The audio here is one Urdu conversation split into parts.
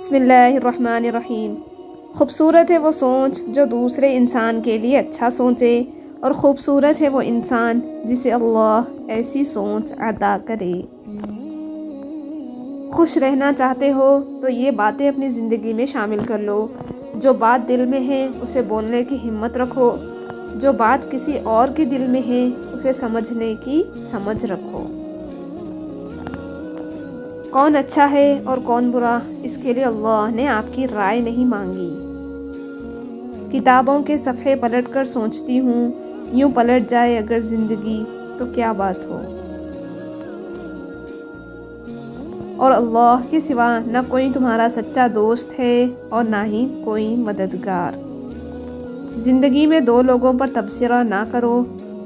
بسم اللہ الرحمن الرحیم۔ خوبصورت ہے وہ سوچ جو دوسرے انسان کے لیے اچھا سوچے، اور خوبصورت ہے وہ انسان جسے اللہ ایسی سوچ عطا کرے۔ خوش رہنا چاہتے ہو تو یہ باتیں اپنی زندگی میں شامل کر لو۔ جو بات دل میں ہے اسے بولنے کی ہمت رکھو، جو بات کسی اور کے دل میں ہے اسے سمجھنے کی سمجھ رکھو۔ کون اچھا ہے اور کون برا، اس کے لیے اللہ نے آپ کی رائے نہیں مانگی۔ کتابوں کے صفحے پلٹ کر سوچتی ہوں، یوں پلٹ جائے اگر زندگی تو کیا بات ہو۔ اور اللہ کے سوا نہ کوئی تمہارا سچا دوست ہے اور نہ ہی کوئی مددگار۔ زندگی میں دو لوگوں پر تبصرہ نہ کرو،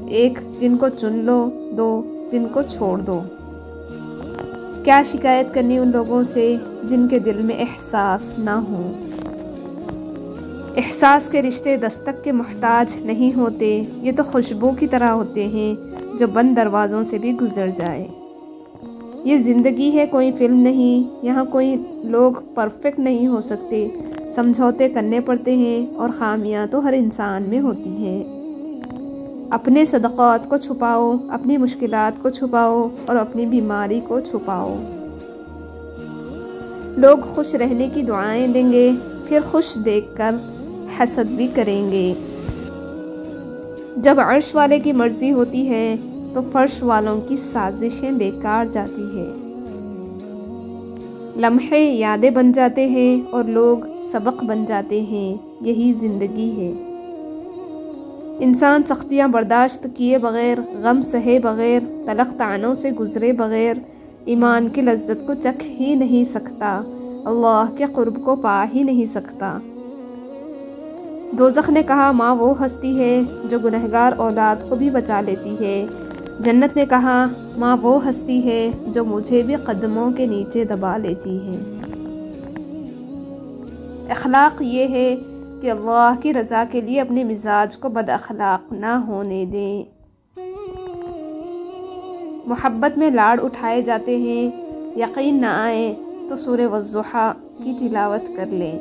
ایک جن کو چن لو، دو جن کو چھوڑ دو۔ کیا شکایت کرنی ان لوگوں سے جن کے دل میں احساس نہ ہو۔ احساس کے رشتے دستک کے محتاج نہیں ہوتے، یہ تو خوشبو کی طرح ہوتے ہیں جو بند دروازوں سے بھی گزر جائے۔ یہ زندگی ہے، کوئی فلم نہیں، یہاں کوئی لوگ پرفیکٹ نہیں ہو سکتے، سمجھوتے کرنے پڑتے ہیں، اور خامیاں تو ہر انسان میں ہوتی ہیں۔ اپنے صدقات کو چھپاؤ، اپنی مشکلات کو چھپاؤ، اور اپنی بیماری کو چھپاؤ۔ لوگ خوش رہنے کی دعائیں دیں گے، پھر خوش دیکھ کر حسد بھی کریں گے۔ جب عرش والے کی مرضی ہوتی ہے تو فرش والوں کی سازشیں بیکار جاتی ہے۔ لمحے یادیں بن جاتے ہیں اور لوگ سبق بن جاتے ہیں، یہی زندگی ہے۔ انسان سختیاں برداشت کیے بغیر، غم سہے بغیر، تلخ طعنوں سے گزرے بغیر ایمان کی لذت کو چکھ ہی نہیں سکتا، اللہ کے قرب کو پا ہی نہیں سکتا۔ دوزخ نے کہا ماں وہ ہستی ہے جو گنہگار اولاد کو بھی بچا لیتی ہے۔ جنت نے کہا ماں وہ ہستی ہے جو مجھے بھی قدموں کے نیچے دبا لیتی ہے۔ اخلاق یہ ہے کہ اللہ کی رضا کے لیے اپنے مزاج کو بد اخلاق نہ ہونے دیں۔ محبت میں لاڑ اٹھائے جاتے ہیں، یقین نہ آئے تو سورہ والضحیٰ کی تلاوت کر لیں۔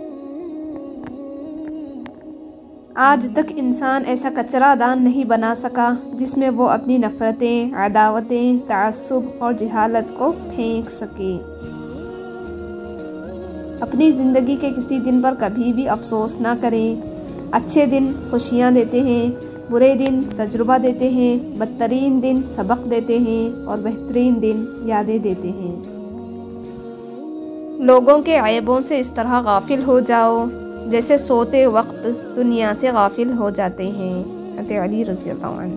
آج تک انسان ایسا کچرا دان نہیں بنا سکا جس میں وہ اپنی نفرتیں، عداوتیں، تعصب اور جہالت کو پھینک سکے۔ اپنی زندگی کے کسی دن پر کبھی بھی افسوس نہ کریں۔ اچھے دن خوشیاں دیتے ہیں، برے دن تجربہ دیتے ہیں، بدترین دن سبق دیتے ہیں، اور بہترین دن یادیں دیتے ہیں۔ لوگوں کے عیبوں سے اس طرح غافل ہو جاؤ جیسے سوتے وقت دنیا سے غافل ہو جاتے ہیں۔ حضرت علی رضی اللہ عنہ۔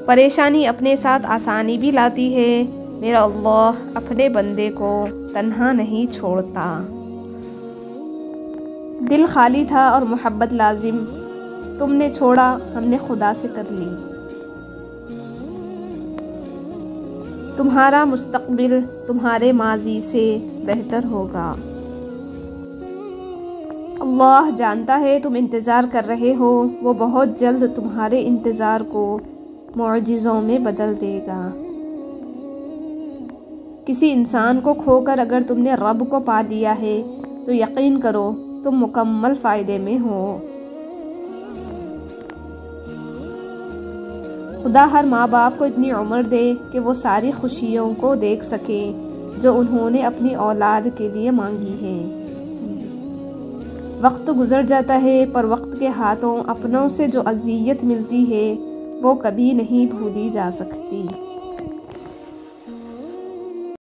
پریشانی اپنے ساتھ آسانی بھی لاتی ہے، میرا اللہ اپنے بندے کو تنہا نہیں چھوڑتا۔ دل خالی تھا اور محبت لازم، تم نے چھوڑا ہم نے خدا سے کر لی۔ تمہارا مستقبل تمہارے ماضی سے بہتر ہوگا۔ اللہ جانتا ہے تم انتظار کر رہے ہو، وہ بہت جلد تمہارے انتظار کو معجزوں میں بدل دے گا۔ کسی انسان کو کھو کر اگر تم نے رب کو پا لیا ہے تو یقین کرو تم مکمل فائدے میں ہو۔ خدا ہر ماں باپ کو اتنی عمر دے کہ وہ ساری خوشیوں کو دیکھ سکے جو انہوں نے اپنی اولاد کے لیے مانگی ہیں۔ وقت گزر جاتا ہے پر وقت کے ہاتھوں اپنوں سے جو اذیت ملتی ہے وہ کبھی نہیں بھولی جا سکتی۔